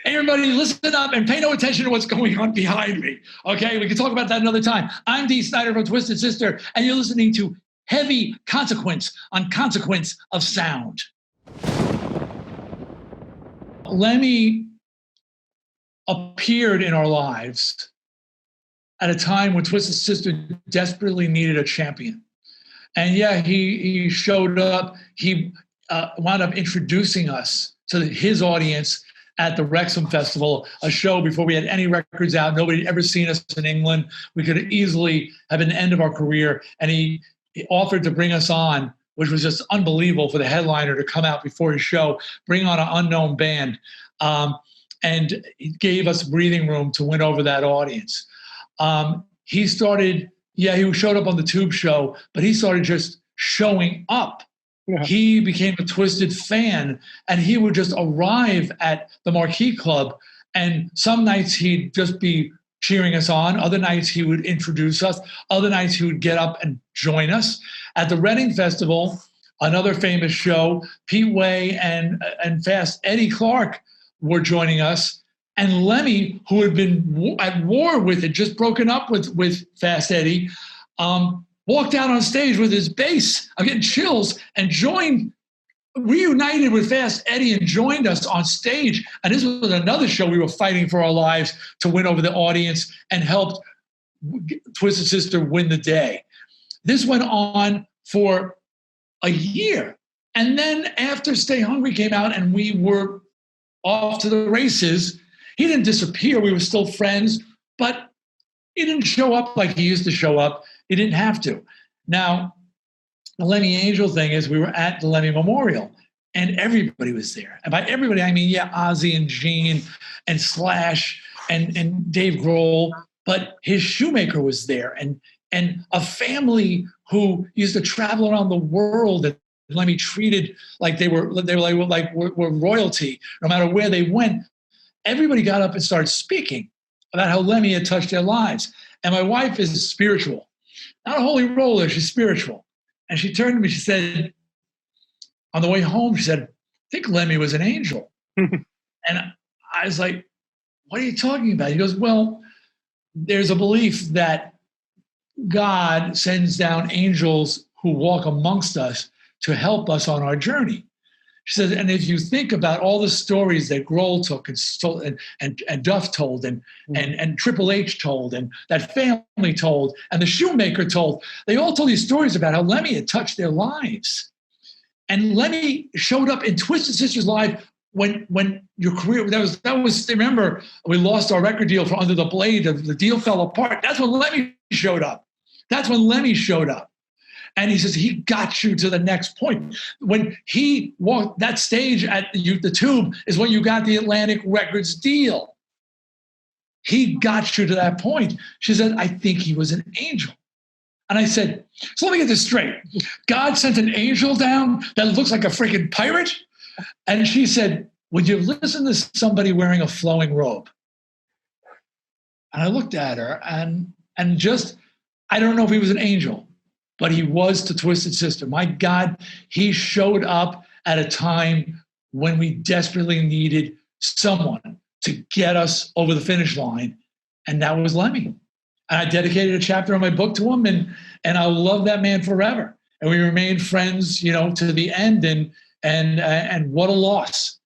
Everybody listen up and pay no attention to what's going on behind me. Okay, we can talk about that another time. I'm Dee Snider from Twisted Sister, and you're listening to Heavy Consequence on Consequence of Sound. Lemmy appeared in our lives at a time when Twisted Sister desperately needed a champion. And yeah, he showed up. He wound up introducing us to his audience at the Wrexham Festival, a show before we had any records out. Nobody had ever seen us in England. We could easily have been the end of our career. And he offered to bring us on, which was just unbelievable for the headliner to come out before his show, bring on an unknown band. And he gave us breathing room to win over that audience. He showed up on the Tube show, but he started just showing up. Yeah. He became a Twisted fan, and he would just arrive at the Marquee Club, and some nights he'd just be cheering us on. Other nights he would introduce us. Other nights he would get up and join us. At the Reading Festival, another famous show, Pete Way and Fast Eddie Clarke were joining us. And Lemmy, who had been at war with it, just broken up with Fast Eddie, walked out on stage with his bass. I'm getting chills, and reunited with Fast Eddie and joined us on stage. And this was another show we were fighting for our lives to win over the audience and helped Twisted Sister win the day. This went on for a year. And then after Stay Hungry came out and we were off to the races, he didn't disappear. We were still friends, but he didn't show up like he used to show up. He didn't have to. Now, the Lemmy Angel thing is we were at the Lemmy Memorial and everybody was there. And by everybody, I mean, yeah, Ozzy and Gene and Slash and Dave Grohl, but his shoemaker was there and a family who used to travel around the world and Lemmy treated like they were royalty, no matter where they went. Everybody got up and started speaking about how Lemmy had touched their lives. And my wife is spiritual. Not a holy roller, she's spiritual. And she turned to me, she said, on the way home, she said, I think Lemmy was an angel. And I was like, what are you talking about? He goes, well, there's a belief that God sends down angels who walk amongst us to help us on our journey. She says, and if you think about all the stories that Grohl took and Duff told and Triple H told and that family told and the shoemaker told, they all told these stories about how Lemmy had touched their lives. And Lemmy showed up in Twisted Sister's life when your career, that was remember, we lost our record deal for Under the Blade, the deal fell apart. That's when Lemmy showed up. And he says, he got you to the next point. When he walked that stage at the Tube is when you got the Atlantic Records deal. He got you to that point. She said, I think he was an angel. And I said, so let me get this straight. God sent an angel down that looks like a freaking pirate? And she said, would you listen to somebody wearing a flowing robe? And I looked at her and just, I don't know if he was an angel, but he was to Twisted Sister. My God, he showed up at a time when we desperately needed someone to get us over the finish line, and that was Lemmy. And I dedicated a chapter of my book to him, and I'll love that man forever. And we remained friends, to the end, and what a loss.